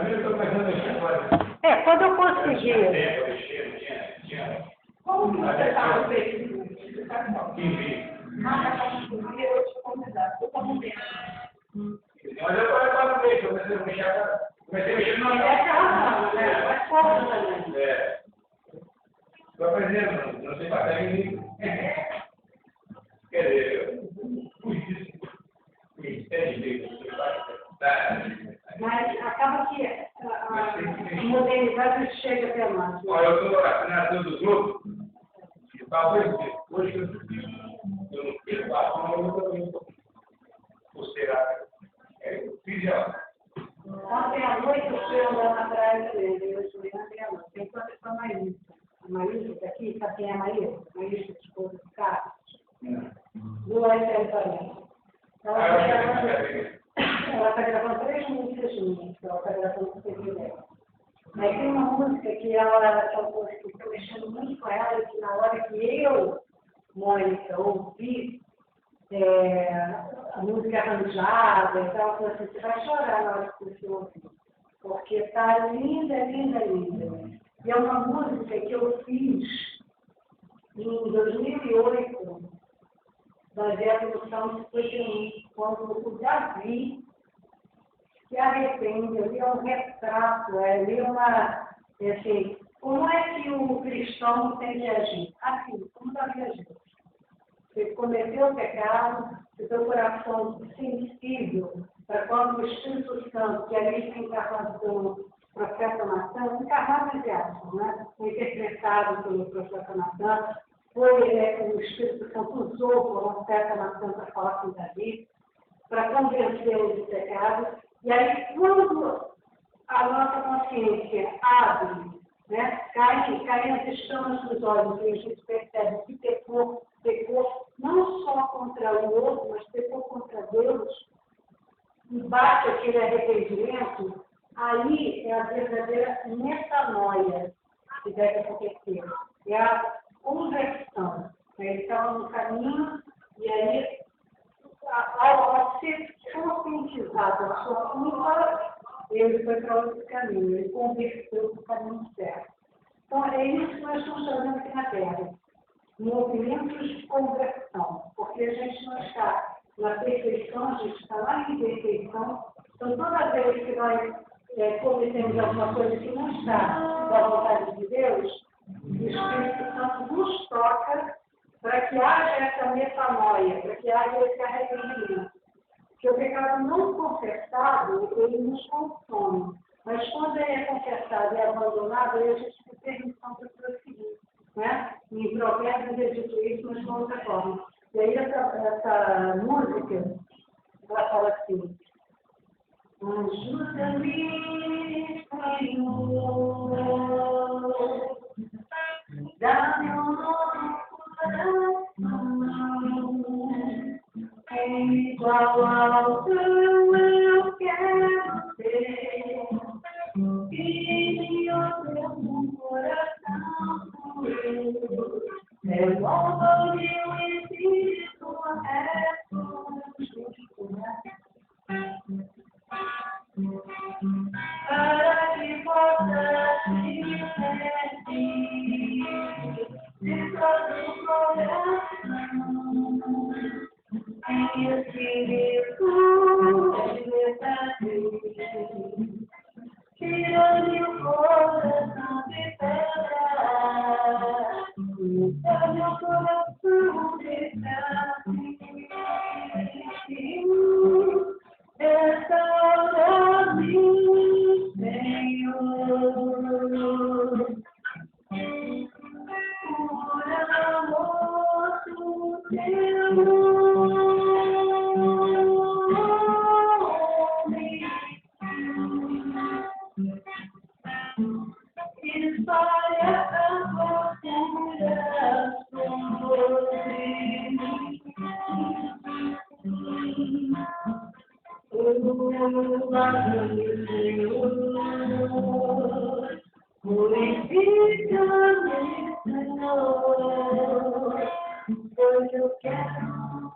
Mas eu estou começando a mexer agora. É, quando eu conseguir. Como que você está no Facebook? Você está no Que Facebook? Eu te convidar. Eu estou com medo. mas eu estou agora no mês, eu comecei a mexer agora. Comecei a mexer no Essa é a razão, né? Mas como também? É. Estou aprendendo, não sei fazer nem. Quer dizer, Mas acaba que a modernidade chega até nós. olha, eu estou assinando dos grupos, e talvez hoje eu não fiz lá, eu também posterado. Eu fiz já. Ontem à noite eu fui andando atrás dele, hoje de manhã tem a noite. Tem quanto com a Maísa. A Maísa, que aqui, sabe quem é a Maísa? A Maísa, esposa do Carlos. Do Aniversário. Ela está gravando 3 músicas minhas, que ela está gravando com o CD dela. Mas tem uma música que eu estou mexendo muito com ela, e que na hora que eu, Mônica, ouvi a música arranjada e tal, assim, você vai chorar na hora que você ouvir. Porque está linda, linda, linda. E é uma música que eu fiz em 2008, baseado no Salmo 51, quando o Davi se arrepende, ali é um retrato, ali é uma, assim, como é que o cristão tem que agir? Assim, como Davi agiu. Você cometeu o pecado, o seu coração sensível para quando o Espírito Santo, que ali foi encarnado pelo profeta Natan, encarnado entre aspas, né? Foi interpretado pelo profeta Natan, o Espírito Santo usou o profeta Natan para falar com Davi, para convencê-lo do pecado. E aí, quando a nossa consciência abre, né, cai as escamas dos olhos, e a gente percebe que pecou não só contra o outro, mas pecou contra Deus, e bate aquele arrependimento, aí é a verdadeira metanoia que deve acontecer. É a conversão. Ele estava no caminho, e aí, ao ser conscientizado da sua culpa, ele foi para outro caminho, ele converteu para o caminho certo. Então, é isso que nós estamos fazendo aqui na Terra. Movimentos de conversão, porque a gente não está na perfeição, a gente está lá em imperfeição. Então, toda vez que nós cometemos alguma coisa que não está da vontade de Deus, o Espírito Santo nos toca para que haja essa metanoia, para que haja esse arrependimento. Porque o pecado não confessado, ele nos consome. Mas quando ele é confessado e abandonado, aí a gente tem permissão para prosseguir. Né? Em Provérbios é dito isso, mas de uma outra forma. E aí essa música, ela fala assim: ajuda-me, Senhor, dá-me um novo coração, igual ao teu eu quero ter, e o teu coração. Renova meu espírito, para que possa te servir de todo o coração, em espírito de verdade, tira-me o coração de pedra. Meu coração está restaura mim, Senhor, por amor do teu nome, espalha a cultura sobre mim. Senhor, purifica-me, Senhor, pois eu quero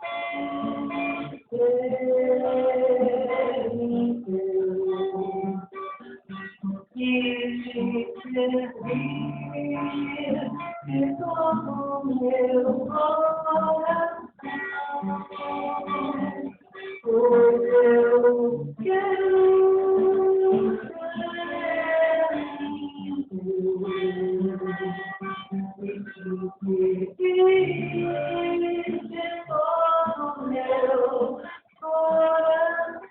ser teu. de todo o meu coração, pois eu quero ser limpo e te pedir de todo o meu coração.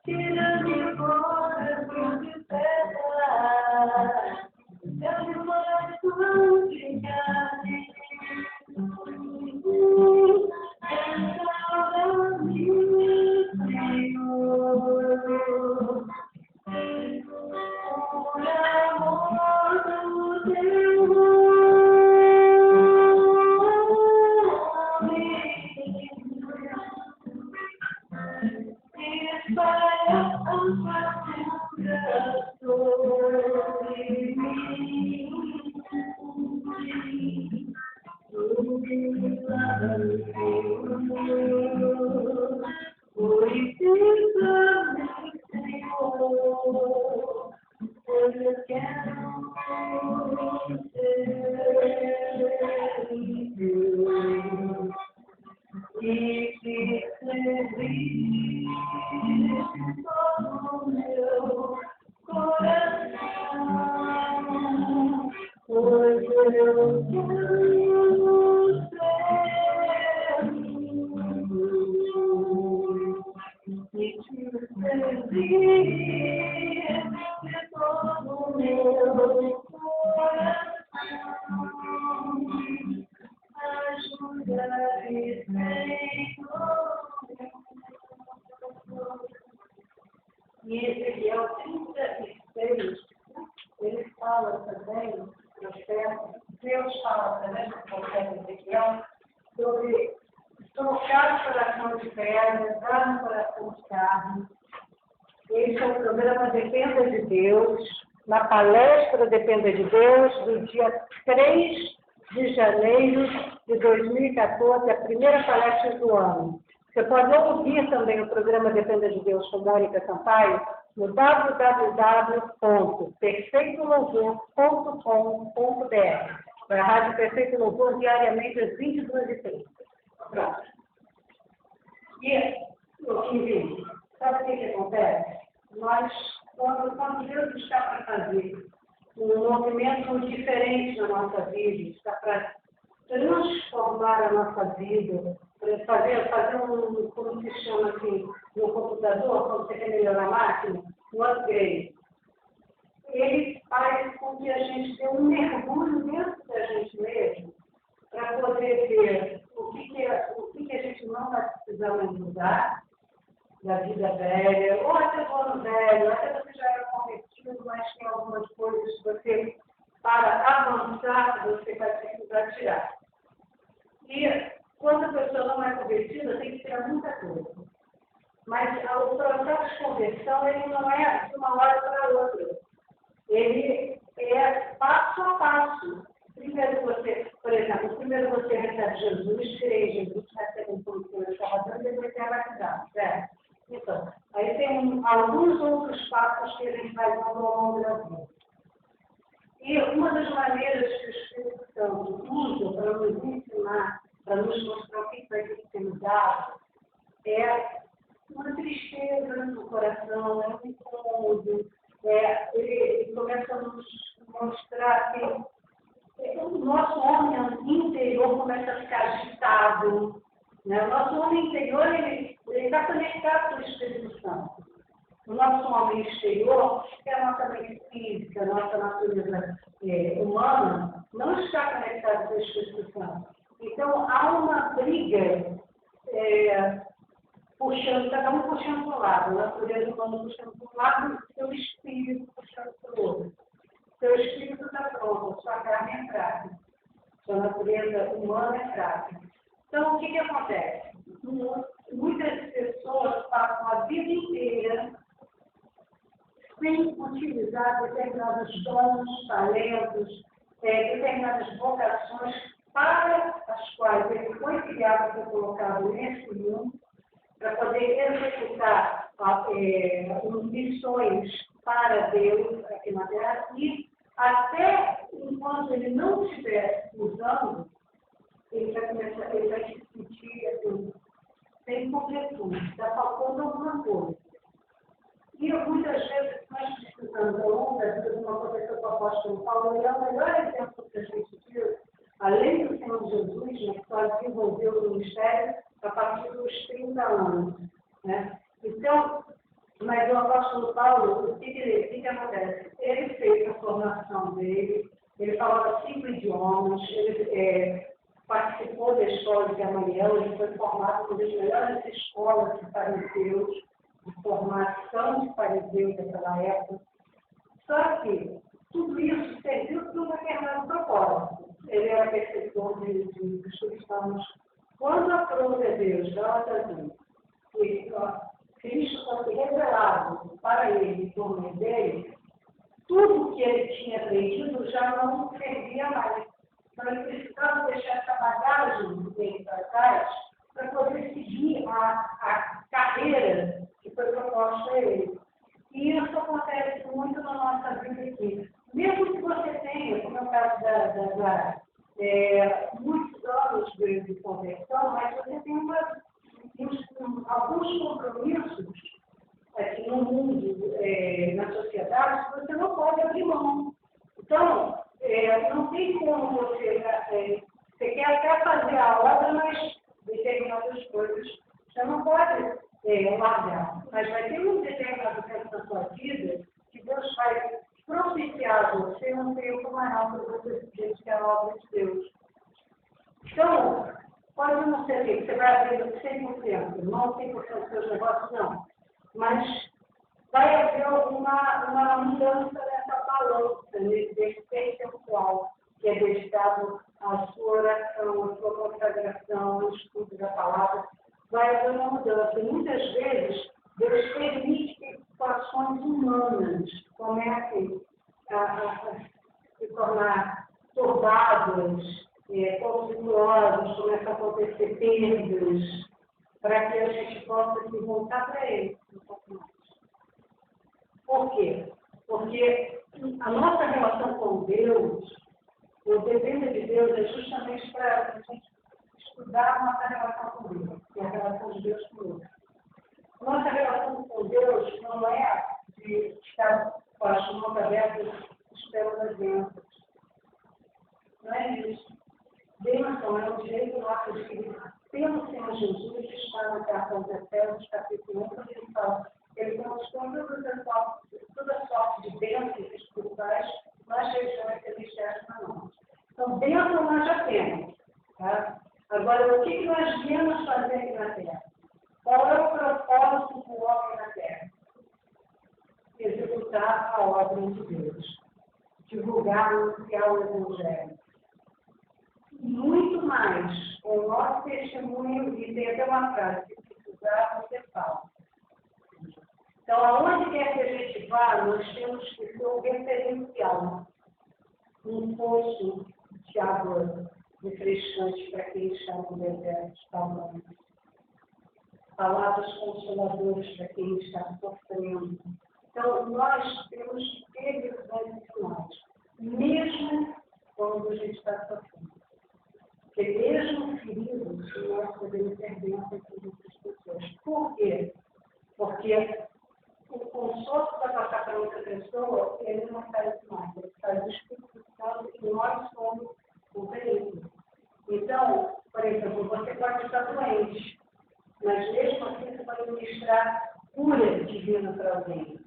Tira-me fora de pedra, dá-me uma coração de carne, restaura-me, Senhor, por amor do teu nome. Espalha a fartura sobre mim, purifica-me, Senhor, pois eu quero ser limpo e te servir de todo o meu coração, pois eu quero ser limpo e te servir de todo o meu coração. Ajuda-me, Senhor. E Ezequiel 36, ele fala também, Deus fala também no profeta Ezequiel sobre trocar o coração de pedra, dar um coração de carne. Esse é o programa Dependa de Deus, na palestra Dependa de Deus, do dia 3 de janeiro de 2014, a primeira palestra do ano. Você pode ouvir também o programa Dependa de Deus com Mônica Sampaio no www.perfeitolouvor.com.br. A Rádio Perfeito Louvor diariamente às 22h30. Pronto. E o que sabe o que acontece? Nós, quando Deus está para fazer um movimento diferente na nossa vida, está para transformar a nossa vida, para fazer um, como se chama assim, no computador, quando você quer melhorar a máquina, um upgrade. Ele faz com que a gente dê um mergulho dentro da gente mesmo, para poder ver o que a gente não vai precisar mudar da vida velha, ou até do ano velho, até você já era convertido, mas tem algumas coisas que você, para avançar, você vai precisar tirar. E quando a pessoa não é convertida, tem que tirar muita coisa. Mas o processo de conversão, ele não é de uma hora para outra. Ele é passo a passo. Primeiro você, por exemplo, você recebe Jesus, crê em Jesus, recebe um pouco de salvação e depois é batizado, certo? Então, aí tem alguns outros passos que a gente vai ao longo da vida. E uma das maneiras que o Espírito Santo usa para nos ensinar, para nos mostrar o que vai ter que ser mudado, é uma tristeza no coração, é um incômodo, ele começa a nos mostrar que o nosso homem interior começa a ficar agitado. Né? O nosso homem interior ele está conectado com o Espírito Santo. O nosso homem exterior é a nossa mente física, a nossa natureza humana, não está conectado com a instituição. Então, há uma briga, cada um puxando para o lado, a natureza humana puxando para o lado e o seu espírito puxando para o outro. Seu espírito está pronto, sua carne é fraca, sua natureza humana é fraca. Então, o que acontece? Muitas pessoas passam a vida inteira sem utilizar determinados dons, talentos, determinadas vocações para as quais ele foi criado e colocado nesse mundo, para poder executar missões para Deus aqui na Terra, e até enquanto ele não estiver usando, ele vai se sentir assim, sem completude, está faltando alguma coisa. E muitas vezes nós precisamos, ao longo da vida, de uma coisa que o apóstolo Paulo é o melhor exemplo que a gente viu, além do Senhor Jesus, né, que só desenvolveu o ministério a partir dos 30 anos. Né? Então, mas o apóstolo Paulo, o que acontece? Ele fez a formação dele, ele falava 5 idiomas, ele participou da escola de Gamaliel, ele foi formado por das melhores escolas de fariseus, de formação de fariseus daquela época. Só que tudo isso serviu para um determinado propósito. Ele era perseguidor dos cristãos. Quando aprove a Deus, Gálatas 1, que Cristo fosse revelado para ele por meio dele, tudo que ele tinha aprendido já não servia mais. Então, ele precisava deixar essa bagagem dele para trás para poder seguir a carreira que foi proposta a ele. E isso acontece muito na nossa vida aqui. Mesmo que você tenha, como é o caso da muitos anos de conversão, mas você tem alguns compromissos aqui no mundo, na sociedade, que você não pode abrir mão. Então, não tem como você quer até fazer a obra, mas determinadas coisas você não pode largar. Mas vai ter um determinado tempo na sua vida que Deus vai propiciar você um tempo maior para você seguir que é a obra de Deus. Então, pode não ser que você vai abrir 100%, não 100% dos seus negócios, não. Mas vai haver uma mudança nessa balança, desse percentual que é dedicado à sua oração, à sua consagração, ao estudo da palavra. Vai haver uma mudança. E muitas vezes, Deus permite que situações humanas comecem a se tornar turbadas, conflituosas, começam a acontecer perdas, para que a gente possa se voltar para Ele um pouco mais. Por quê? Porque a nossa relação com Deus, o dever de Deus é justamente para a gente estudar a nossa relação com Deus, que é a relação de Deus conosco. Nossa relação com Deus não é de estar com as mãos abertas esperando as bênçãos. Não é isso. Bênção é o direito nosso de que, pelo Senhor Jesus, está na carta aos Efésios, capítulo 1, quando ele fala, ele conquistou toda sorte de bênçãos espirituais nas regiões celestiais para nós. Então, bênção nós já temos. Tá? Agora, o que nós viemos fazer aqui na Terra? Qual é o propósito do homem na Terra? Executar a obra de Deus. Divulgar o fiel Evangelho. Muito mais, o nosso testemunho, e tem até uma frase, se precisar, você fala. Então, aonde quer que a gente vá, nós temos que ser um referencial, um poço de água refrescante para quem está no deserto, falando. Palavras consoladoras para quem está sofrendo. Então, nós temos que ter esses sinais, mesmo quando a gente está sofrendo. Porque mesmo feridos, nós podemos ter bênção com outras pessoas. Por quê? Porque o consolo para passar para outra pessoa, ele não faz mais, ele faz o Espírito Santo que nós somos o veículo. Então, por exemplo, você pode estar doente, mas mesmo assim você pode ministrar cura divina para alguém.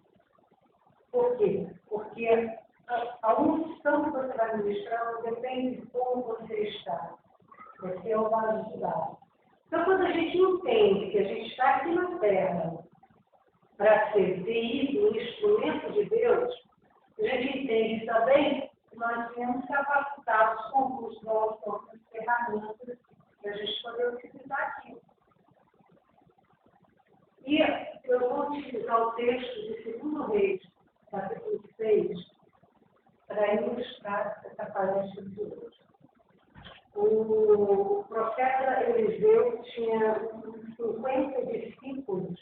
Por quê? Porque a unção que você vai administrando depende de como você está. Esse é o base de dados. Então, quando a gente entende que a gente está aqui na Terra para ser veículo, instrumento de Deus, a gente entende também que nós temos capacitados com os dons, com as ferramentas para a gente poder utilizar aqui. E eu vou utilizar o texto de 2 Reis, capítulo 6, para ilustrar essa palestra de hoje. O profeta Eliseu tinha 50 discípulos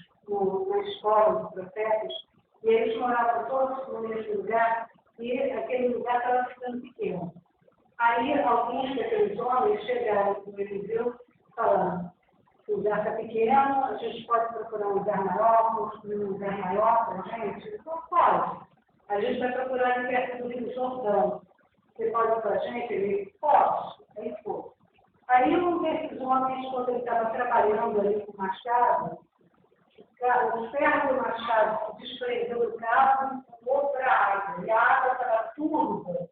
na escola dos profetas, e eles moravam todos no mesmo lugar, e aquele lugar estava ficando pequeno. Aí alguns daqueles homens chegaram com Eliseu falando: o lugar está pequeno, a gente pode procurar um lugar maior, construir um lugar maior para a gente? Ele falou: pode. A gente vai procurar ali perto do Rio Jordão. Você pode para a gente? Ele: pode. Aí foi. Aí um desses homens, quando ele estava trabalhando ali com o machado, o ferro do machado se desprendeu do cabo e pulou para a água. E a água estava turva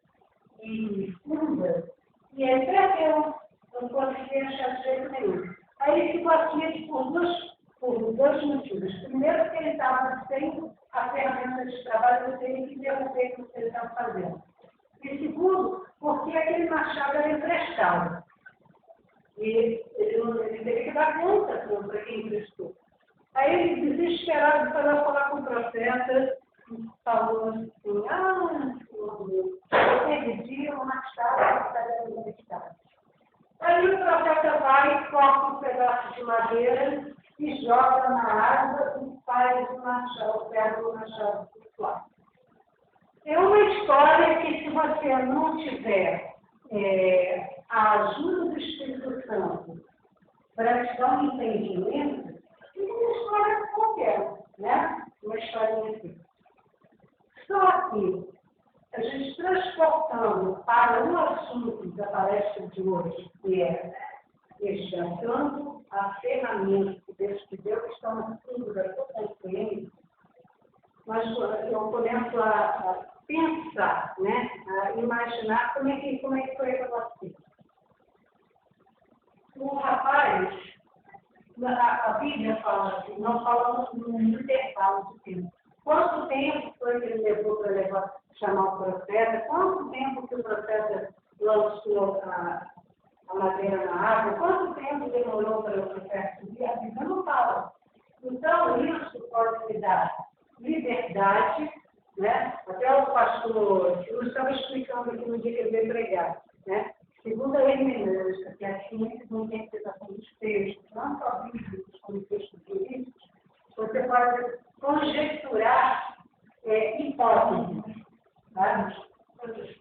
e funda. E ele perdeu, não conseguia achar de jeito nenhum. Aí ele ficou aqui por dois motivos. Primeiro, porque ele estava sem a ferramenta de trabalho dele que interromper o que ele estava fazendo. E segundo, porque aquele machado era emprestado. E ele teve que dar conta para quem emprestou. Aí ele, desesperado, foi lá falar com o profeta, falou assim: eu perdi o machado que está emprestado. Aí o profeta vai, corta um pedaço de madeira e joga na água e faz o machado, pega o machado flutuar. É uma história que, se você não tiver a ajuda do Espírito Santo para te dar um entendimento, é uma história qualquer, né? Uma historinha assim. Só que a gente transportando para um assunto da palestra de hoje, que é achando a ferramenta que Deus te deu, que está no fundo da sua consciência, mas eu começo a pensar, né? A imaginar como é que foi para você. O rapaz, a Bíblia fala assim, nós falamos num intervalo de tempo. Quanto tempo foi que ele levou para chamar o profeta? Quanto tempo que o profeta lançou a madeira na água? Quanto tempo demorou para o profeta subir? A Bíblia não fala. Então, isso pode te dar liberdade, né? Até o pastor eu estava explicando aqui no dia que ele veio pregar, né? Segundo a hermenêutica, que é a ciência da interpretação dos textos, não só bíblicos, como textos jurídicos, você pode conjecturar hipóteses, tá?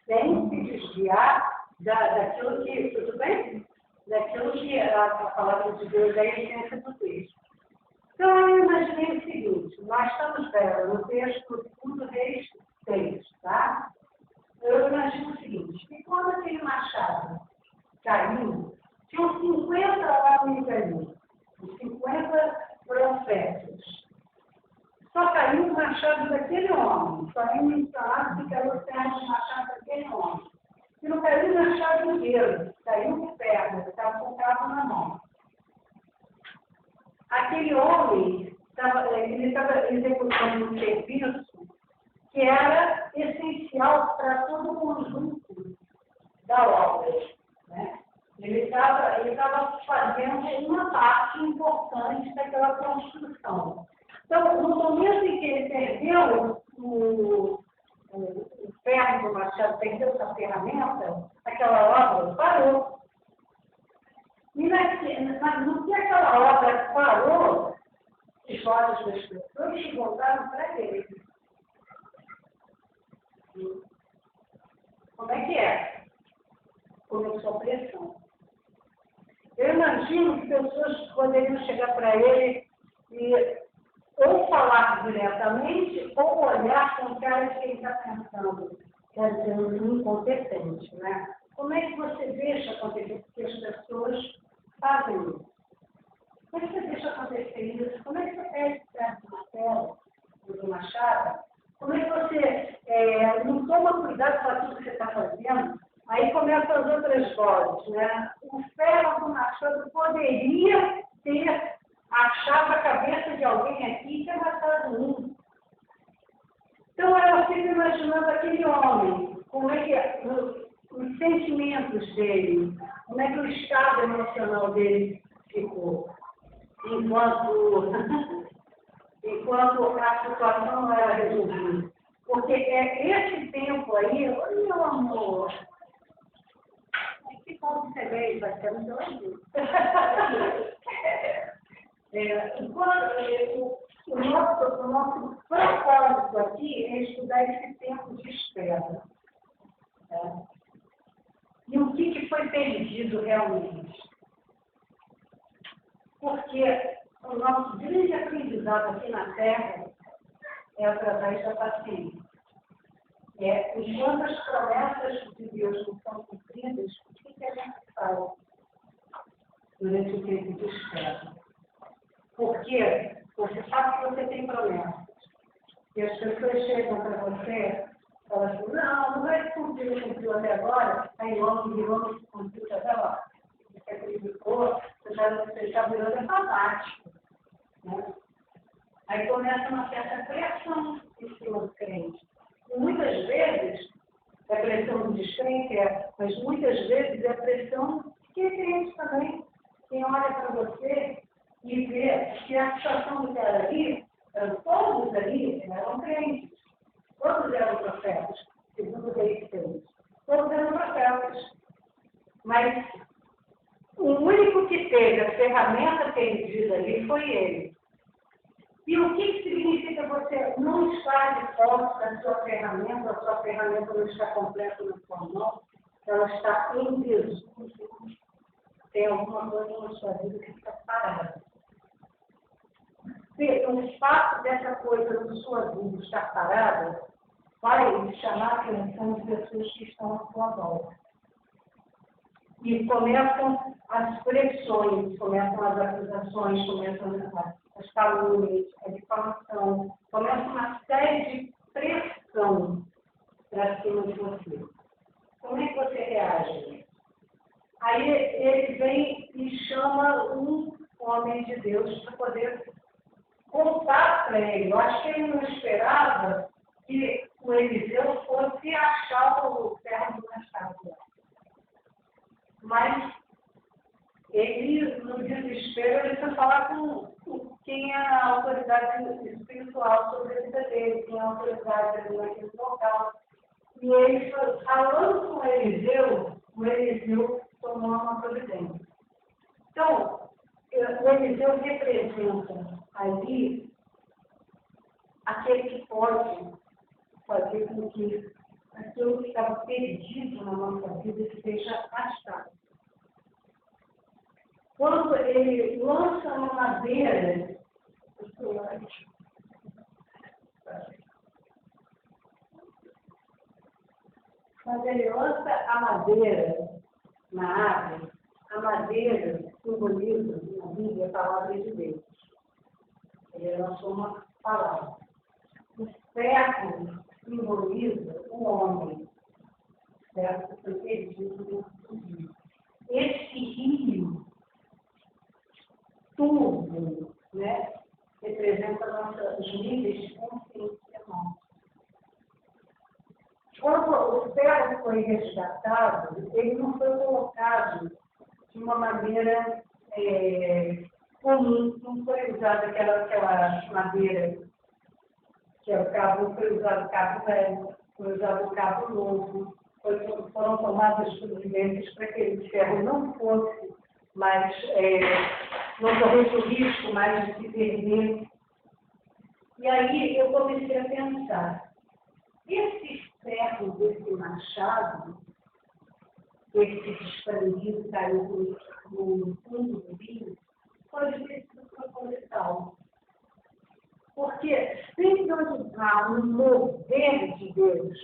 Sem se desviar daquilo que, tudo bem? Daquilo que a palavra de Deus é a essência do texto. Então, eu imaginei o seguinte: nós estamos no texto 2 Reis 6, tá? Eu imagino o seguinte: que quando aquele machado caiu, tinham 50 homens ali, 50 profetas. Só caiu o machado daquele homem, só é mencionado que caiu o ferro de machado daquele homem. E não caiu o machado inteiro, caiu o ferro, ele estava com o cabo na mão. Aquele homem ele estava executando um serviço que era essencial para todo o conjunto da obra, né? Ele estava fazendo uma parte importante daquela construção. Então, no momento em que ele perdeu o ferro do machado, perdeu essa ferramenta, aquela obra parou. E no que aquela obra parou, os olhos das pessoas voltaram para ele. Como é que é? Começou a pressão. Eu imagino que pessoas poderiam chegar para ele e ou falar diretamente ou olhar com cara de quem está pensando, quer dizer, um incompetente, né? Como é que você deixa acontecer? Porque as pessoas fazem isso. Como é que você deixa acontecer isso? Como é que você pede perto do martelo, do machado? Como é que você não toma cuidado com aquilo que você está fazendo? Aí começam as outras vozes, né? O ferro do machado poderia ter achado a cabeça de alguém aqui e ter matado um. Então eu fico imaginando aquele homem, como é que os sentimentos dele, como é que o estado emocional dele ficou, enquanto a situação não era resolvida. Porque esse tempo aí, oi, meu amor, que bom que você veio, vai ser muito legal. O nosso propósito aqui é estudar esse tempo de espera. Tá? E o que foi perdido realmente? Porque o nosso grande aprendizado aqui na Terra é através da paciência. Enquanto as promessas de Deus não são cumpridas, o que a gente faz durante o tempo de espera? Porque você sabe que você tem promessas. E as pessoas chegam para você e falam assim, não vai cumprir, cumpriu até agora, aí logo virou que cumpriu até lá. Você acreditou, você já virou fanático. Né? Aí começa uma certa pressão em cima do crente. E muitas vezes, a pressão do descrente mas muitas vezes é a pressão que é crente também. Quem olha para você e vê que a situação do cara ali, todos ali eram crentes. Todos eram profetas, segundo o rei de Deus. Todos eram profetas. Mas o único que teve a ferramenta perdida ali foi ele. E o que significa você não estar de posse da sua ferramenta, a sua ferramenta não está completa na sua mão, ela está em Jesus. Tem alguma coisa na sua vida que está parada. O fato dessa coisa na sua vida estar parada vai chamar a atenção de pessoas que estão à sua volta. E começam as pressões, começam as acusações, começam as calúnias, a difamação, começa uma série de pressão para cima de você. Como é que você reage? Aí ele vem e chama um homem de Deus para poder contar para ele. Eu acho que ele não esperava que o Eliseu fosse achar o ferro do machado. Mas ele, no desespero, ele foi falar com quem é a autoridade espiritual sobre a vida dele, quem é a autoridade ali naquele local. E ele, falando com o Eliseu tomou uma providência. Então, o Eliseu representa ali aquele que pode fazer com que aquilo que estava perdido na nossa vida seja achado. Quando ele lança uma madeira, quando ele lança a madeira na água, a madeira simboliza na Bíblia a palavra de Deus. Ele lançou uma palavra. O ferro simboliza o homem. O ferro foi perdido dentro do rio. Esse rio, tudo, né, representa os níveis de consciência nossa. Quando o ferro foi resgatado, ele não foi colocado de uma maneira comum, não foi usada aquela madeira, que é o cabo, não foi usado o cabo velho, foi usado o cabo novo, foram tomadas providências para que aquele ferro não fosse mais, não corresse o risco mais de se perder. E aí eu comecei a pensar, esse ferro desse machado, esse desprendido caiu no fundo do rio, pode ter sido proposital. Porque sempre onde há um mover de Deus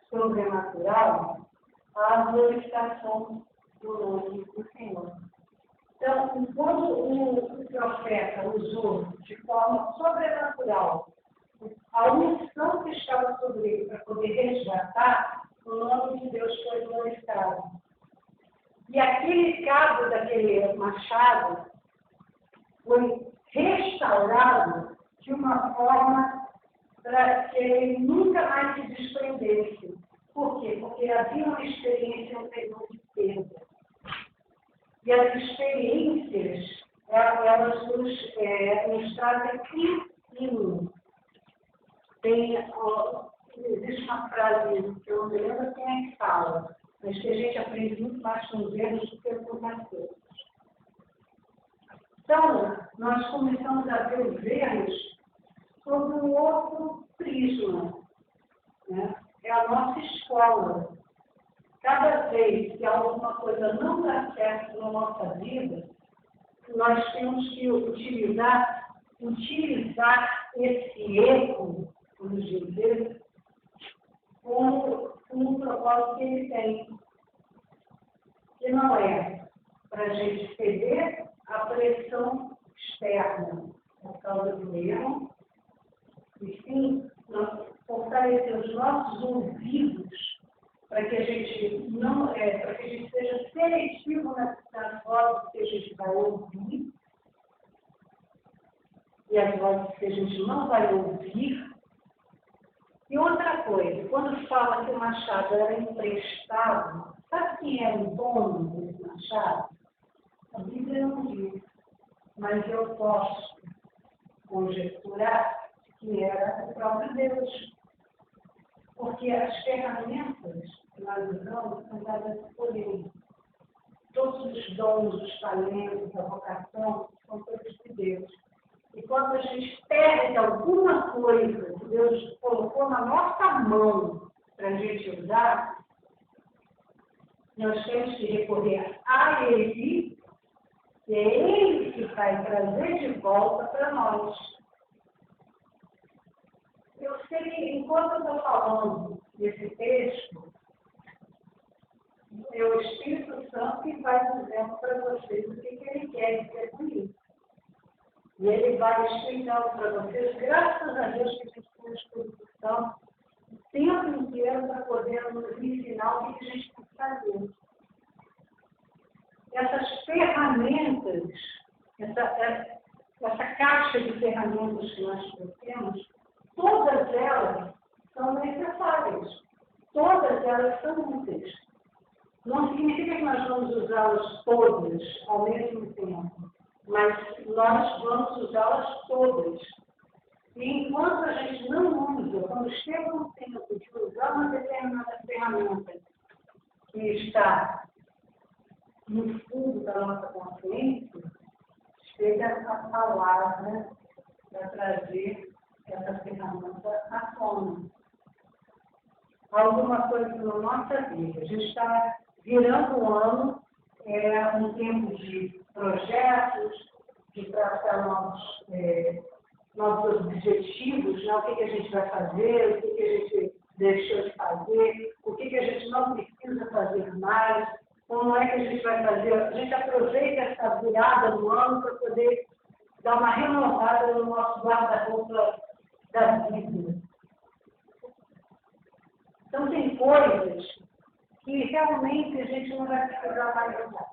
sobrenatural, há a glorificação do nome do Senhor. Então, quando o profeta usou de forma sobrenatural a unção que estava sobre ele para poder resgatar, o nome de Deus foi glorificado. machado. E aquele cabo daquele machado foi restaurado de uma forma para que ele nunca mais se desprendesse. Por quê? Porque havia uma experiência anterior de perda. E as experiências, elas nos trazem ensino. Existe uma frase que eu não me lembro quem é que fala, mas que a gente aprende muito mais com os erros do que com os acertos. Então, nós começamos a ver os erros sob um outro prisma, né? É a nossa escola. Cada vez que alguma coisa não dá certo na nossa vida, nós temos que utilizar esse erro, vamos dizer, como um propósito que ele tem, que não é para a gente ceder a pressão externa por causa do erro, e sim fortalecer os nossos ouvidos para que a gente para que a gente seja seletivo nas vozes que a gente vai ouvir e as vozes que a gente não vai ouvir. E outra coisa, quando fala que o machado era emprestado, sabe quem era o dono desse machado? A Bíblia não diz, mas eu posso conjecturar que era o próprio Deus. Porque as ferramentas que nós usamos são dadas por Ele. Todos os dons, os talentos, a vocação, são todos de Deus. E quando a gente perde alguma coisa que Deus colocou na nossa mão para a gente usar, nós temos que recorrer a Ele, e é Ele que vai trazer de volta para nós. Eu sei que, enquanto eu estou falando desse texto, é o Espírito Santo que vai dizendo para vocês o que ele quer dizer com isso. E ele vai explicando para vocês, graças a Deus, que a gente tem a Espírito Santo o tempo inteiro para poder nos ensinar o que a gente tem que fazer. Essas ferramentas, essa caixa de ferramentas que nós temos, todas elas são necessárias. Todas elas são úteis. Não significa que nós vamos usá-las todas ao mesmo tempo, mas nós vamos usá-las todas. E enquanto a gente não usa, quando chega um tempo de usar uma determinada ferramenta que está no fundo da nossa consciência, chega a palavra para trazer essa ferramenta à tona. Alguma coisa na nossa vida. A gente está virando um ano, um tempo de projetos, de traçar nossos objetivos, né? O que a gente vai fazer, o que a gente deixou de fazer, o que a gente não precisa fazer mais, como é que a gente vai fazer. A gente aproveita essa virada do ano para poder dar uma renovada no nosso guarda-roupa da vida. Então, tem coisas que realmente a gente não vai precisar mais usar.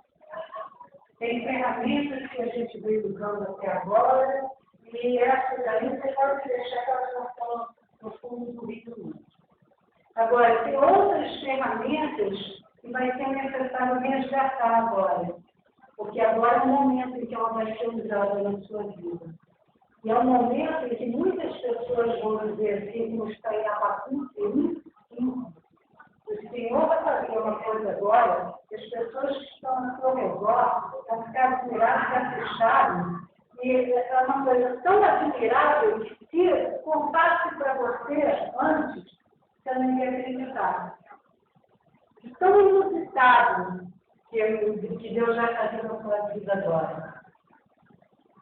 Tem ferramentas que a gente veio usando até agora, e essas aí você pode deixar que elas não estão no fundo do currículo. Agora, tem outras ferramentas que vai ser necessário resgatar agora, porque agora é o momento em que ela vai ser usada na sua vida. E é um momento em que muitas pessoas vão dizer assim, como está em Abacuque 1:5. O Senhor vai fazer uma coisa agora, que as pessoas que estão ao seu redor vão ficar admiradas e assustadas. E é uma coisa tão admirável que se contasse para você antes, você não ia acreditar. De tão inusitado que Deus vai fazer na sua vida agora.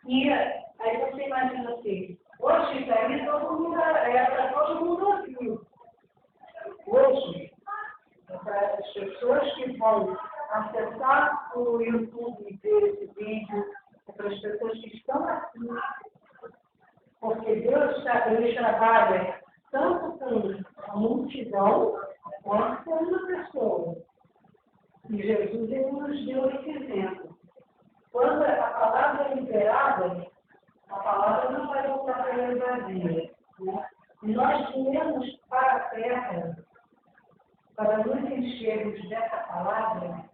E aí você imagina assim, hoje isso aí todo mundo ouviu. Hoje, para as pessoas que vão acessar o YouTube e ver esse vídeo, para as pessoas que estão aqui, porque Deus trabalha tanto com a multidão quanto com uma pessoa. E Jesus ele nos deu esse exemplo. Quando a palavra é liberada, a palavra não vai voltar para ele vazia. Né? E nós viemos para a terra, para nos enchermos dessa palavra,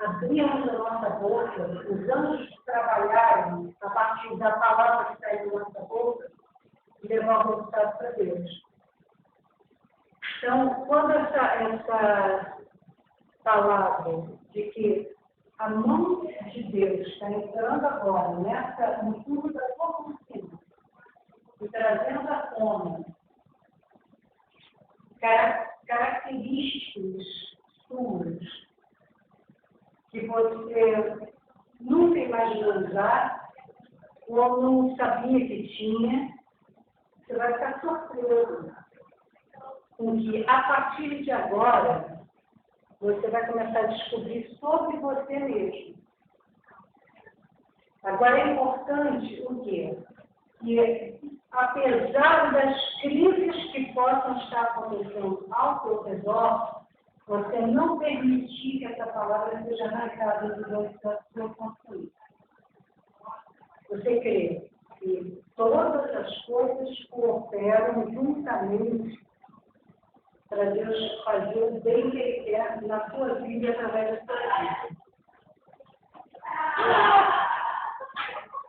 abrimos a nossa boca, os anjos trabalharam a partir da palavra que sai da nossa boca e levar o resultado para Deus. Então, quando essa palavra de que a mão de Deus está entrando agora no fundo da sua consciência e trazendo à tona características suas que você nunca imaginou usar ou não sabia que tinha, você vai ficar surpreso com que, a partir de agora, você vai começar a descobrir sobre você mesmo. Agora é importante o quê? Que, apesar das crises que possam estar acontecendo ao seu redor, você não permitir que essa palavra seja arrancada do seu consciência. Você crê que todas as coisas cooperam juntamente para Deus fazer o bem que Ele quer na sua vida através da sua vida.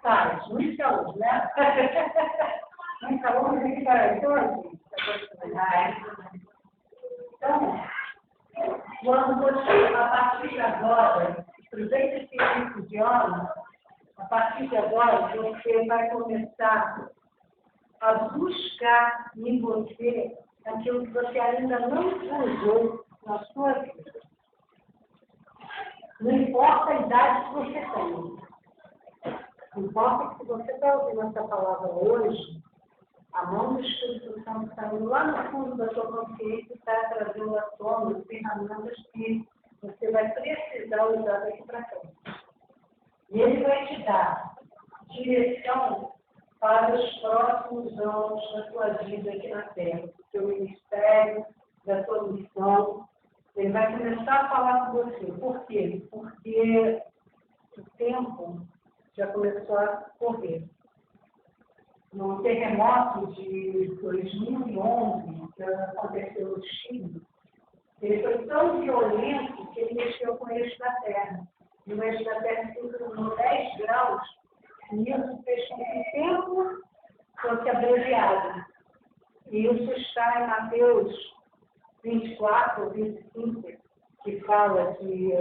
Tá, muito saúde, né? Muito saúde, muito saúde. Então, quando você, a partir de agora, aproveita esse início de ano, a partir de agora, você vai começar a buscar em você aquilo que você ainda não usou na sua vida. Não importa a idade que você tem. Não importa que se você está ouvindo essa palavra hoje, a mão do Espírito Santo está indo lá no fundo da sua consciência e está trazendo à tona ferramentas que você vai precisar usar daqui para frente. E ele vai te dar direção para os próximos anos da sua vida aqui na Terra, do seu ministério, da sua missão. Ele vai começar a falar com você. Por quê? Porque o tempo já começou a correr. No terremoto de 2011, que aconteceu no Chile, ele foi tão violento que ele mexeu com o eixo da Terra. E o eixo da Terra se inclinou 10 graus, e isso fez com que o tempo fosse abreviado. E isso está em Mateus 24 ou 25, que fala que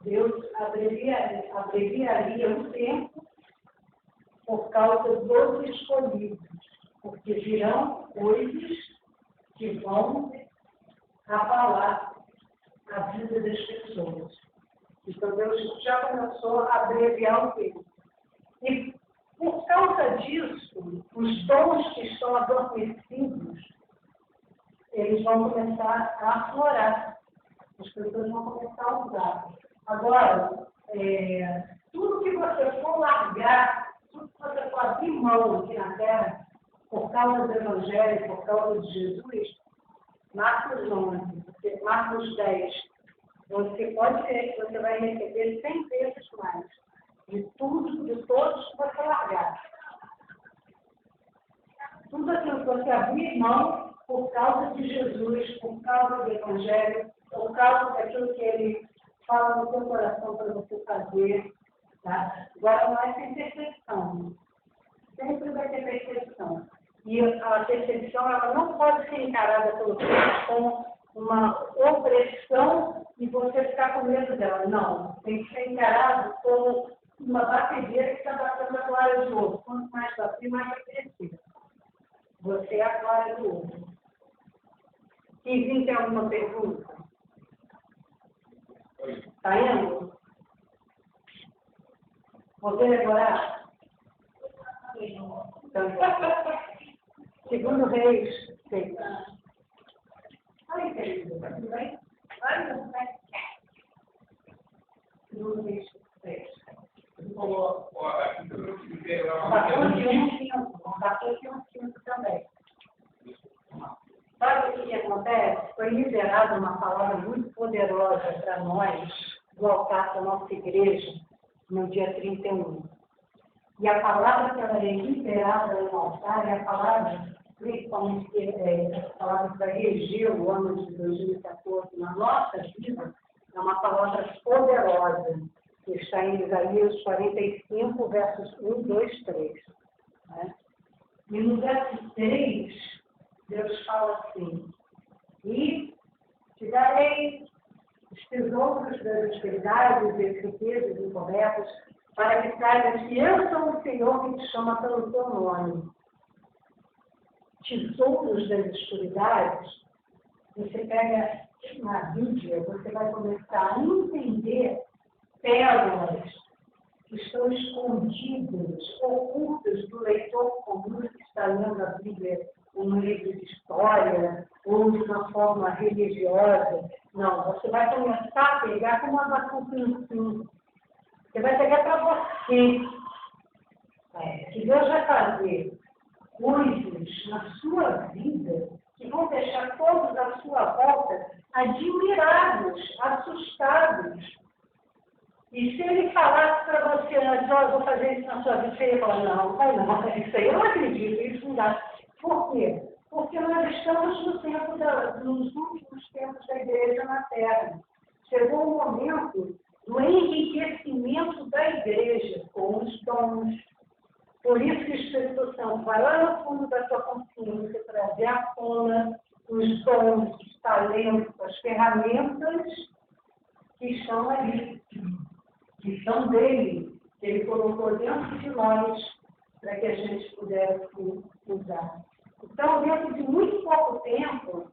Deus abreviaria o tempo por causa dos escolhidos, porque virão coisas que vão abalar a vida das pessoas. Então, Deus já começou a abreviar o tempo. E, por causa disso, os dons que estão adormecidos, eles vão começar a aflorar. As pessoas vão começar a usar. Agora, tudo que você for largar, tudo que você for abrir mão aqui na Terra, por causa do Evangelho, por causa de Jesus, Marcos 11, Marcos 10, você pode ver que você vai receber 100 vezes mais de tudo, de todos que você largar. Tudo aquilo que você abrir mão por causa de Jesus, por causa do Evangelho, por causa daquilo que Ele fala no seu coração para você fazer. Tá? Agora não é sem percepção. Sempre vai ter percepção. E a percepção ela não pode ser encarada pelo Cristo como uma opressão e você ficar com medo dela. Não. Tem que ser encarado como uma batedeira que está batendo a clara do ovo. Quanto mais bater, mais vai crescer. Você é a clara do ovo. Quem tem alguma pergunta? Está indo? Poder decorar? Então, Segundo Reis 6. Oi, querida, tudo bem? Olha, tudo bem? Segundo Reis 6. Bastante um 5 também. Sabe o que acontece? Foi liberada uma palavra muito poderosa para nós do altar da nossa igreja no dia 31. E a palavra que ela é liberada no altar é a palavra, principalmente a palavra que vai reger o ano de 2014 na nossa vida, é uma palavra poderosa, que está em Isaías 45, versos 1, 2, 3. Né? E no verso 3, Deus fala assim: e te darei os tesouros das prosperidades e as riquezas encobertas, para que saibas que eu sou o Senhor que te chama pelo teu nome. Tesouros das escuridades, você pega na Bíblia, você vai começar a entender pérolas que estão escondidas, ocultas do leitor comum que está lendo a Bíblia em um livro de história ou de uma forma religiosa. Não, você vai começar a pegar como uma vacina. Você vai pegar para você. Que Deus vai fazer coisas na sua vida que vão deixar todos à sua volta admirados, assustados. E se ele falasse para você, eu vou fazer isso na sua vida, você ia falar, não, vai não, isso aí eu não acredito, isso não dá. Por quê? Porque nós estamos nos últimos tempos da igreja na Terra. Chegou o momento do enriquecimento da igreja com os dons. Por isso que o Espírito Santo vai lá no fundo da sua consciência trazer à tona os dons, os talentos, as ferramentas que estão ali, que são dele, que ele colocou dentro de nós para que a gente pudesse usar. Então, dentro de muito pouco tempo,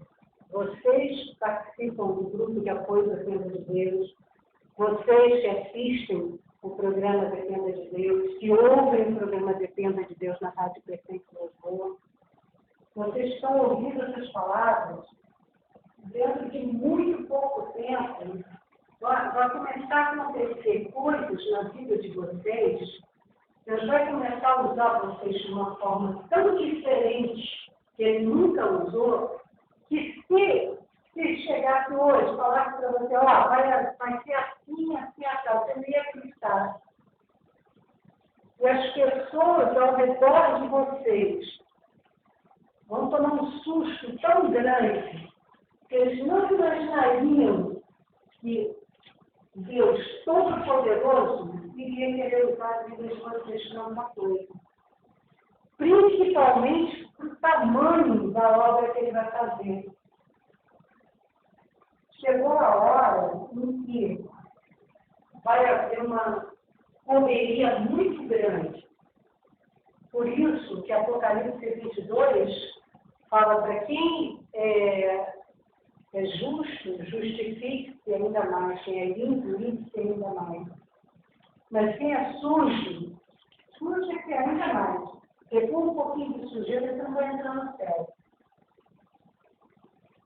vocês participam do grupo de apoio da Tenda de Deus, vocês que assistem o programa da Tenda de Deus, que ouvem o programa da Tenda de Deus na Rádio Perfeito Lisboa, vocês estão ouvindo essas palavras, dentro de muito pouco tempo, vai começar a acontecer coisas na vida de vocês. Deus vai começar a usar vocês de uma forma tão diferente que ele nunca usou, que se chegasse hoje, falasse para você, vai ser assim, assim, você não ia acreditar. E as pessoas ao redor de vocês vão tomar um susto tão grande que eles não imaginariam que Deus Todo-Poderoso iria querer usar a vida de vocês para alguma coisa. Principalmente o tamanho da obra que ele vai fazer. Chegou a hora em que vai haver uma correria muito grande. Por isso que Apocalipse 22 fala para quem é justo, justifique-se ainda mais. Quem é limpo, limpe-se ainda mais. Mas quem é sujo, suje-se ainda mais. Porque com um pouquinho de sujeira você não vai entrar no céu.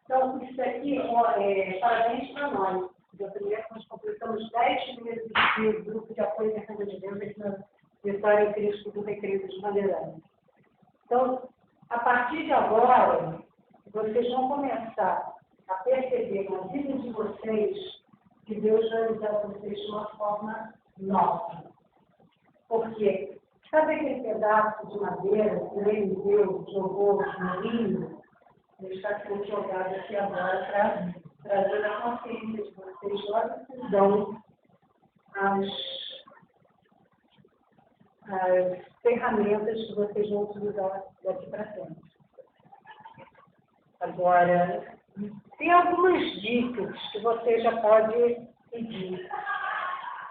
Então, isso aqui é parabéns para nós. Dia primeiro, nós completamos 10 meses de grupo de apoio da Tenda de Deus aqui na Vitória em Cristo do Recreio dos Bandeirantes. Então, a partir de agora, vocês vão começar a perceber na vida de vocês que Deus vai usar vocês de uma forma nova. Porque, sabe aquele pedaço de madeira que ele Deus jogou no rio? Ele está sendo jogado aqui agora para trazer a consciência de vocês lá que vocês dão as ferramentas que vocês vão utilizar daqui para frente. Agora, tem algumas dicas que você já pode pedir.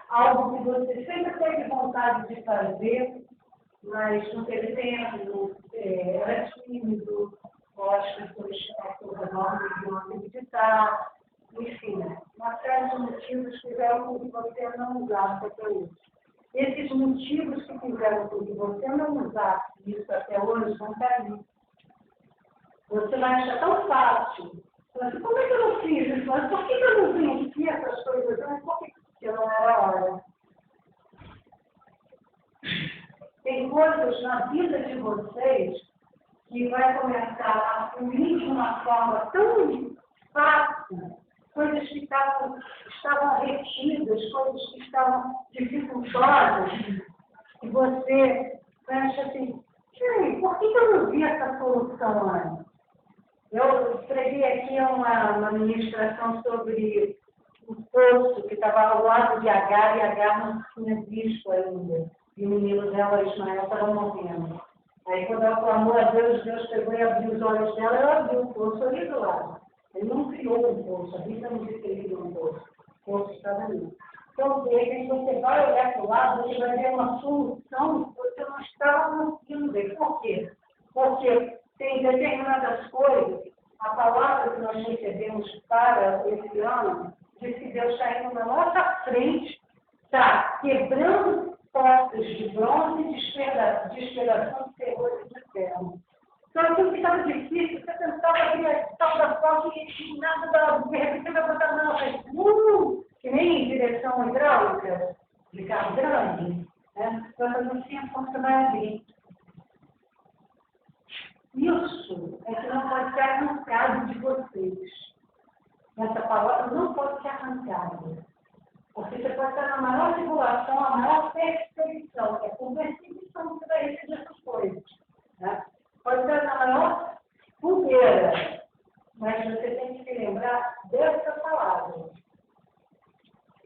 Algo que você sempre teve vontade de fazer, mas não teve tempo, era tímido, ou as pessoas novas não acreditar, enfim, uma série de motivos que fizeram com que você não usasse até hoje. Esses motivos que fizeram com que você não usasse isso até hoje vão cair. Você vai achar tão fácil. Mas como é que eu não fiz isso? Mas por que eu não venci essas coisas? Mas por que não era hora? Tem coisas na vida de vocês que vai começar a fluir de uma forma tão fácil coisas que estavam retidas, coisas que estavam dificultosas, e você pensa assim, por que eu não vi essa solução antes? Eu escrevi aqui uma ministração sobre um poço que estava ao lado de Agar, e Agar não tinha visto ainda. E o menino dela, Ismael, estava morrendo. Aí, quando ela clamou a Deus, Deus pegou e abriu os olhos dela, ela abriu o poço ali do lado. Ele não criou um poço, a Bíblia não diz que ele criou um poço. O poço estava ali. Então, de repente, você vai olhar para o lado, você vai ver uma solução que você não estava conseguindo ver. Por quê? Porque tem determinadas coisas, a palavra que nós recebemos para esse ano, diz que Deus está indo na nossa frente, está quebrando portas de bronze e despedaçando terrores de ferro. Então, aquilo que estava difícil, você pensava abrir a tal da porta e nada, de repente você vai botar a mão, que nem em direção hidráulica, de carro grande, né? Vai fazer assim, a porta vai abrir. Isso é que não pode ser arrancado de vocês. Essa palavra não pode ser arrancada. Porque você pode estar na maior tribulação, a maior perseguição, que é por perseguição que você vai receber essas coisas. Né? Pode estar na maior fogueira, mas você tem que se lembrar dessa palavra.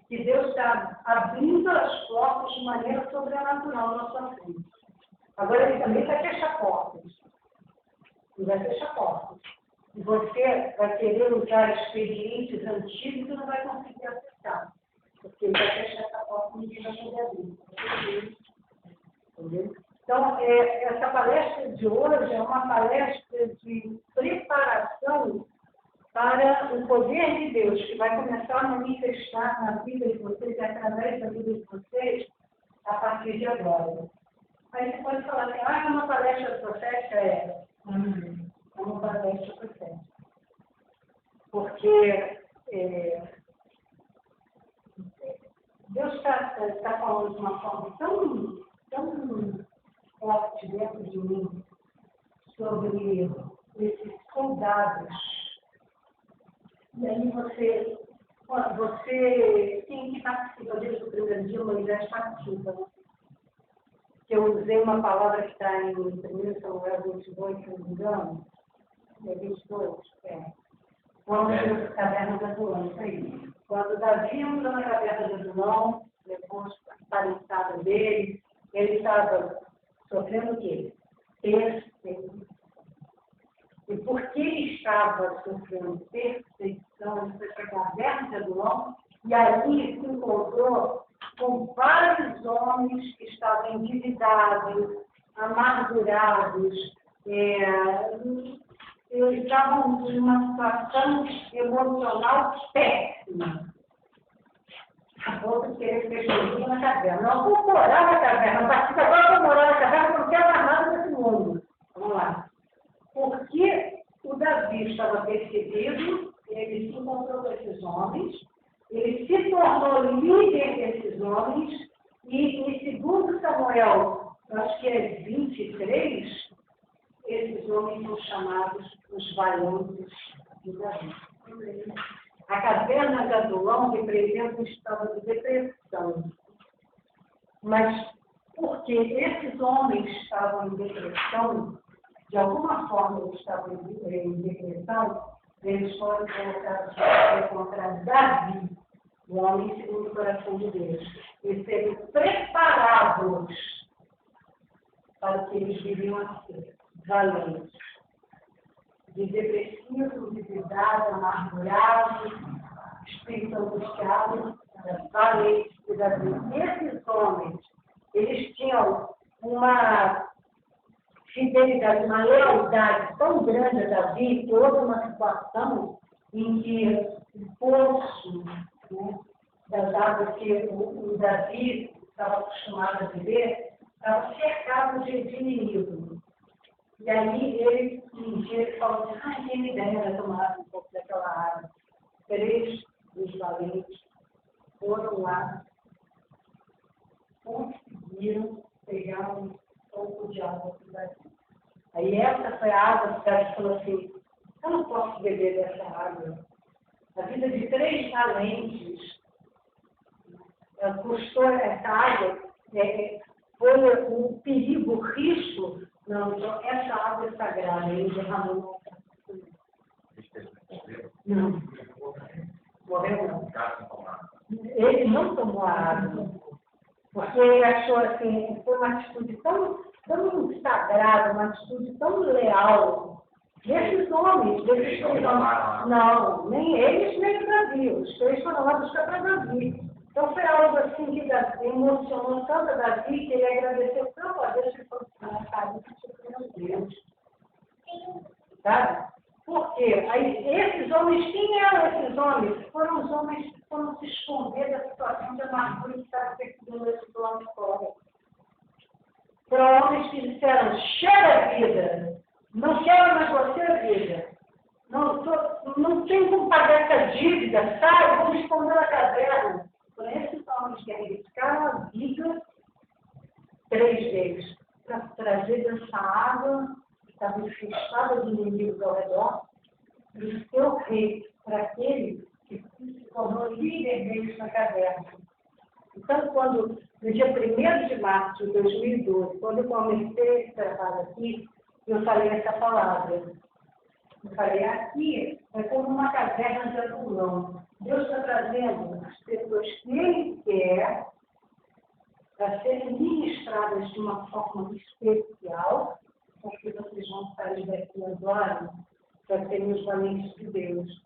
Que Deus está abrindo as portas de maneira sobrenatural na sua frente. Agora, Ele também vai fechar portas. Ele vai fechar portas. E você vai querer usar expedientes antigos e não vai conseguir acessar. Porque Ele vai fechar essa porta e ninguém vai poder abrir. Entendeu? Então, essa palestra de hoje é uma palestra de preparação para o poder de Deus, que vai começar a manifestar na vida de vocês, através da vida de vocês, a partir de agora. Aí você pode falar assim, é uma palestra profética? É uma palestra profética. Porque Deus está falando de uma forma tão forte dentro de mim sobre esses soldados. E aí quem que participa desde o primeiro dia, Moisés participa. Eu usei uma palavra que está em 1 Samuel 22, se não me engano, é 22, quando a caverna de Adulão, isso aí. Quando Davi entrou na caverna de Adulão, depois a paliçada dele, ele estava sofrendo o quê? Perseguição. E porque ele estava sofrendo perseguição, ele foi para a caverna de Adulão, e ali se encontrou com vários homens que estavam endividados, amargurados, eles estavam em uma situação emocional péssima. A ponto de querer fechar na caverna. Não vou morar na caverna, a partir de agora eu vou morar na caverna, porque não quero mais nada desse mundo. Vamos lá. Porque o Davi estava perseguido, ele se encontrou com esses homens, ele se tornou líder desses homens, e em 2 Samuel, acho que é 23, esses homens são chamados os valentes de Davi. A caverna de Adulão representa um estado de depressão. Mas porque esses homens estavam em depressão, de alguma forma eles estavam em depressão, eles foram colocados contra Davi, o homem segundo o coração de Deus. E serem preparados para o que eles viriam a ser, valentes. De depressivos, endividados, amargurados, espíritos angustiados, valentes de Davi. Esses homens, eles tinham uma fidelidade, uma lealdade tão grande a Davi, que houve uma situação em que o poço, né, das águas que o Davi estava acostumado a viver, estava cercado de inimigos. E aí ele, um dia, ele falou assim, quem me dera tomar um pouco daquela água. 3 dos valentes foram lá, conseguiram pegar um pouco de água para o Davi. Aí essa foi a água que o Davi falou assim, eu não posso beber dessa água. A vida de 3 valentes custou essa água, foi o perigo, o risco. Não, essa água é sagrada, ele derramou. Não. Morreu não. Ele não tomou a água. Porque ele achou assim, foi uma atitude tão sagrada, uma atitude tão leal. Desses homens, desses três homens. Não, nem eles, nem o Davi. Os 3 foram lá buscar para Davi. Então foi algo assim que Davi emocionou tanto a Davi que ele agradeceu tanto a Deus que falou assim, meu Deus. Sabe? Porque esses homens, quem eram esses homens? Foram os homens que foram se esconder da situação de amargura que estava perseguindo esse plano de fora. Foram homens que disseram, chega vida, não quero mais você vida, não tenho como pagar essa dívida, sai, vou me esconder na caverna. Foram esses homens que arriscaram a vida 3 vezes para trazer dessa água estava infestada de inimigos ao redor, para o seu rei, para aquele que se tornou líder deles na caverna. Então, no dia 1º de março de 2012, quando eu comecei esse trabalho aqui, eu falei essa palavra. Eu falei, aqui é como uma caverna de Adulão. Deus está trazendo as pessoas que Ele quer para serem ministradas de uma forma especial, porque vocês vão estar daqui agora para serem os valentes de Deus.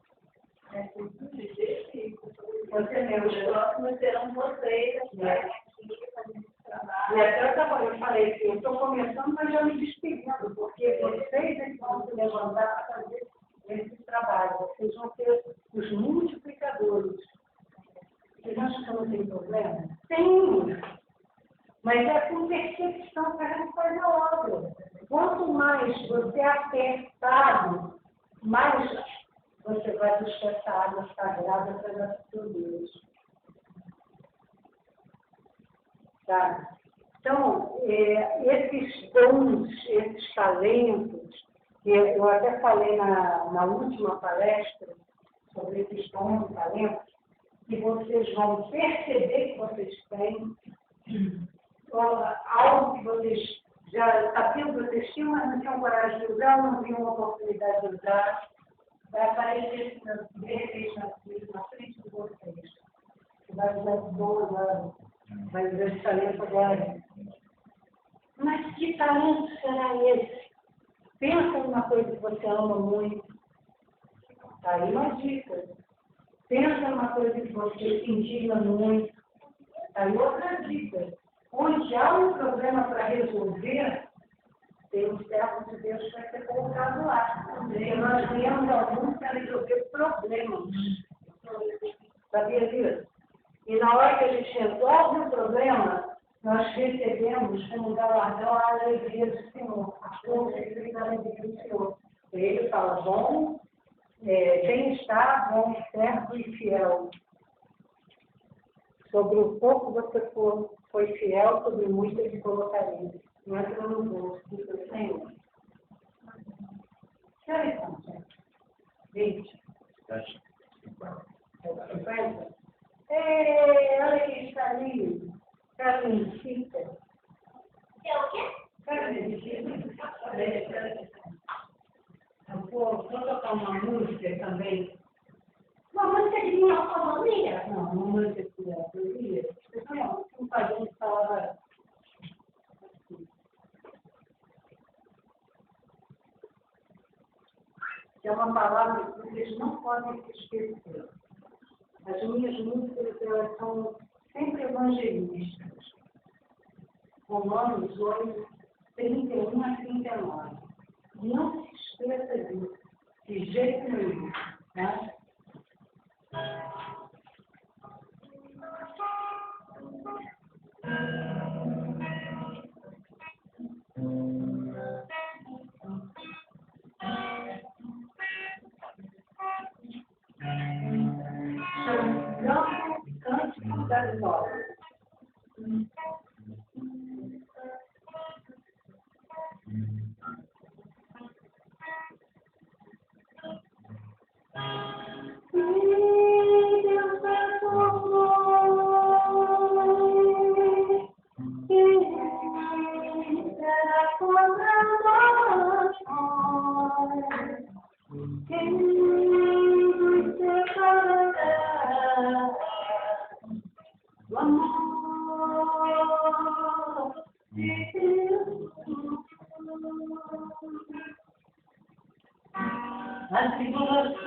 Você mesmo, os próximos serão vocês aqui fazendo esse trabalho. E até eu falei assim, eu estou começando, mas já me despedindo, porque vocês é que vão se levantar para fazer esse trabalho. Vocês vão ser os multiplicadores. Vocês acham que eu não tenho problema? Tem. Mas é com percepção que a gente faz a obra. Quanto mais você é apertado, mais você vai buscar essa água sagrada para dar para o seu Deus. Tá? Então, esses dons, esses talentos, que eu até falei na última palestra sobre esses dons e talentos, que vocês vão perceber que vocês têm, algo que vocês já sabiam que vocês tinham, mas não tinham coragem de usar, não viam uma oportunidade de usar, vai aparecer de repente na frente de vocês. Você vai usar de boa agora, vai usar esse talento agora. Mas que talento será esse? Pensa numa coisa que você ama muito. Está aí uma dica. Pensa numa coisa que você se indigna muito. Está aí outra dica. Onde há um problema para resolver, tem um servo de Deus que vai ser colocado lá. Porque nós viemos ao mundo para resolver problemas. Sabia disso? E na hora que a gente resolve o problema, nós recebemos como galardão a alegria do Senhor, a força e a alegria do Senhor. Ele fala, bom, bem-estar, bom, servo e fiel. Sobre o pouco você foi fiel, sobre muito ele colocaria. Não é que eu não vou, diz o Senhor. Que horas são, gente? 20? 50? Olha quem está ali. Carmencita. É o quê? Carmencita. Vou tocar uma música também. Uma música de minha família? Não, uma música de minha família. Não faz gente falar. É uma palavra que vocês não podem se esquecer. As minhas músicas, elas são sempre evangelistas. Romanos 8, 31 a 39. Não se esqueça disso, de jeito nenhum. Né? Cântico da Vitória.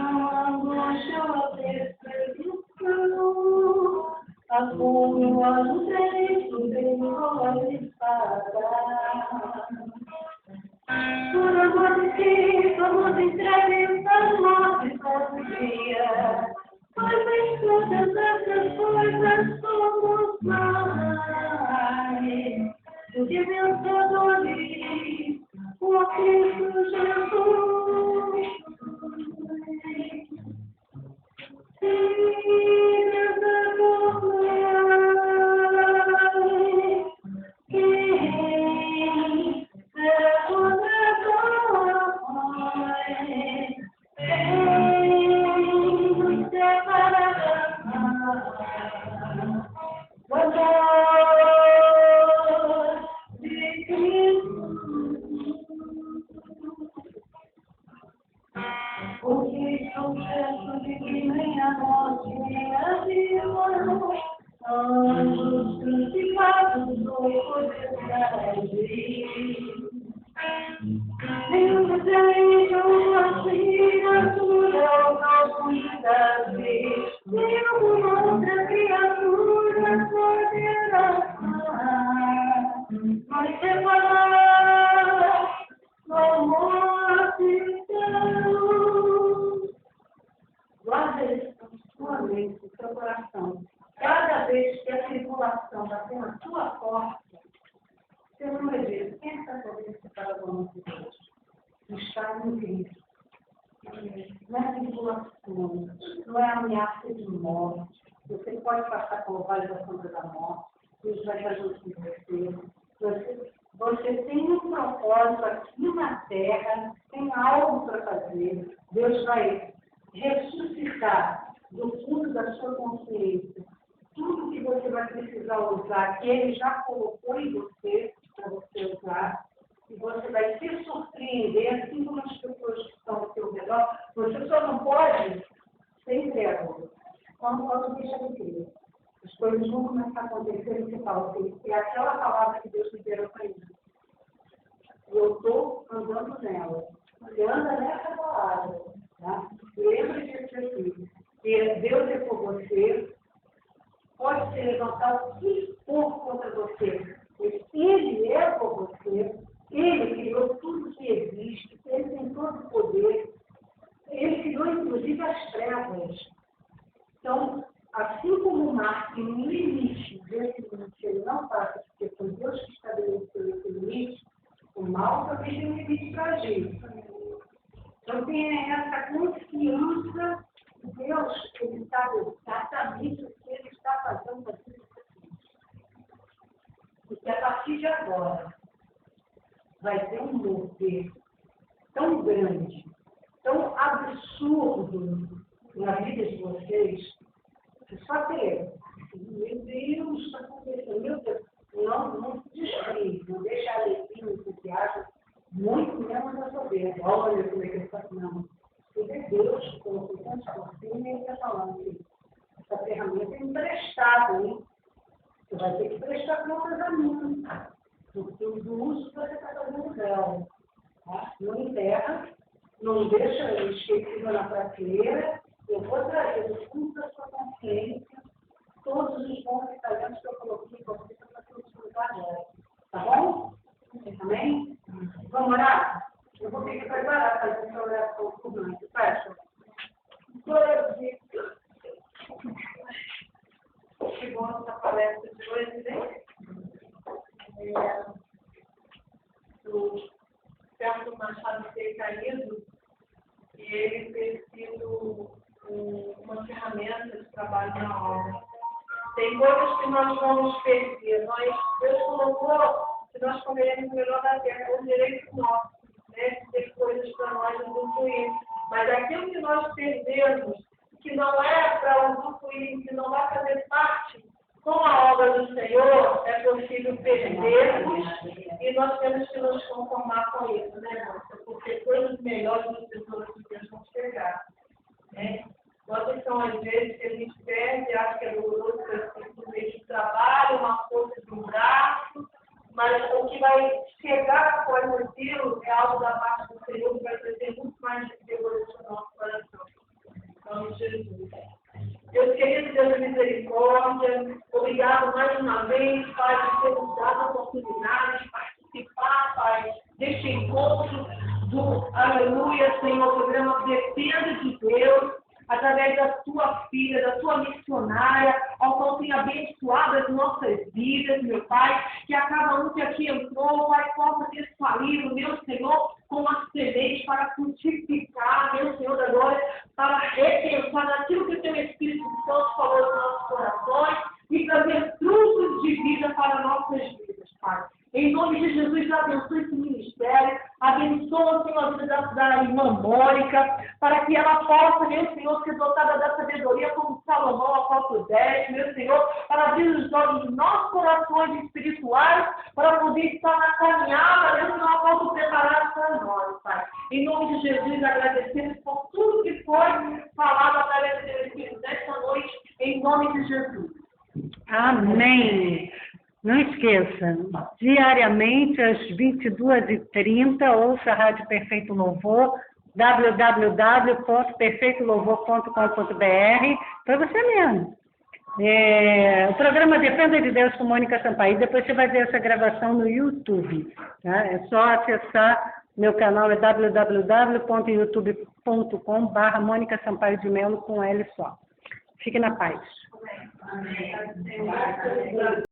angústia, a perseguição, a fome, o anseio, pode parar. Por amor de ti, somos entregues à morte todo dia, pois em todas essas coisas somos mais do que vencedores, por Cristo Jesus. Porque confesso de que nem a morte, nem a vida, anjos crucificados foi potestade. Nem o desejo, a assinatura, o calcuidade, nem alguma outra criatura poderá mas separar do amor de Deus. Guarda isso na sua mente, no seu coração. Cada vez que a tribulação bater na sua porta, você não vai ver quem está podendo separar do amor de Deus. Está em Cristo. Não é tribulação, não é ameaça de morte. Você pode passar pelo vale da sombra da morte. Deus vai fazer com você. Você tem um propósito aqui na terra, tem algo para fazer. Deus vai ressuscitar do fundo da sua consciência tudo que você vai precisar usar, que Ele já colocou em você, para você usar, e você vai se surpreender, assim como as pessoas que estão ao seu redor. Você só não pode ser incrédulo. Quando deixa de crer. As coisas vão começar a acontecer e você fala assim, é aquela palavra que Deus liberou para mim. Eu estou andando nela. Você anda nessa palavra. Tá? Lembra disso aqui. Que Deus é por você, pode se levantar o que for contra você. Ele é por você, Ele criou tudo que existe, Ele tem todo o poder. Ele criou inclusive as trevas. Então, assim como o mar tem um limite, desse limite ele não passa, porque foi Deus que estabeleceu esse limite, o mal também tem um limite para agir. Então, tem essa confiança que Deus, Ele sabe exatamente o que Ele está fazendo para tudo isso. Porque a partir de agora, vai ter um mover tão grande, tão absurdo na vida de vocês, que só ter, meu Deus, está acontecendo, meu Deus, não se descreve, não deixa a alegria, o entusiasmo, muito menos a soberba. Olha como é que ele está falando. Porque é Deus que colocou tantos por cima e ele está falando que essa ferramenta é emprestada, hein? Você vai ter que prestar contas a mim, porque o uso que você está fazendo dela. Tá? Não enterra, não deixa esquecido na prateleira. Eu vou trazer do fundo da sua consciência todos os bons talentos que eu coloquei para você para você utilizar agora. Tá bom? Amém? Vamos orar? Eu vou ter que preparar para essa oração comum. Fecha. Glória a Deus. Que bom essa palestra de hoje, né? O Sérgio Machado ter caído e ele ter sido uma ferramenta de trabalho na obra. Tem coisas que nós vamos perder. Deus colocou que nós comeremos o melhor da terra, é um direito nosso, né? Tem coisas para nós usufruir. Mas aquilo que nós perdemos, que não é para usufruir, que não vai fazer parte com a obra do Senhor, é possível perdermos e nós temos que nos conformar com isso, né, moça? Porque coisas melhores do tesouro de Deus vão chegar. Né? Quantas são as vezes que a gente perde, acha que é doloroso, por meio de trabalho, uma força de um braço, mas o que vai chegar após aquilo é algo da parte do Senhor que vai trazer muito mais de Deus no nosso coração. misericórdia. Obrigado mais uma vez, Pai, por ter nos dado a oportunidade de participar, Pai, deste encontro do Aleluia, Senhor, programa Dependa de Deus, através da tua filha, da tua missionária, ao qual tem abençoado as nossas vidas, meu Pai, que a cada um que aqui entrou, Pai, possa ter saído, meu Senhor, com a semente para frutificar, meu Senhor da glória, para repensar naquilo que o teu Espírito Santo falou nos nossos corações e trazer frutos de vida para nossas vidas, Pai. Em nome de Jesus, abençoe esse ministério, abençoa, Senhor, a vida da irmã Mônica, para que ela possa, meu Senhor, ser dotada da sabedoria como Salomão, apóstolo 10, meu Senhor, para abrir os olhos dos nossos corações espirituais, para poder estar na caminhada, meu Senhor, apóstolo preparado para nós, Pai. Em nome de Jesus, agradecemos por tudo que foi falado através do teu Espírito nesta noite, em nome de Jesus. Amém. Não esqueça, diariamente às 22h30, ouça a Rádio Perfeito Louvor, www.perfeitolouvor.com.br, para você mesmo. O programa Dependa de Deus com Mônica Sampaio, depois você vai ver essa gravação no YouTube. Tá? É só acessar, meu canal é www.youtube.com/Mônica Sampaio de Melo com L só. Fique na paz. Amém.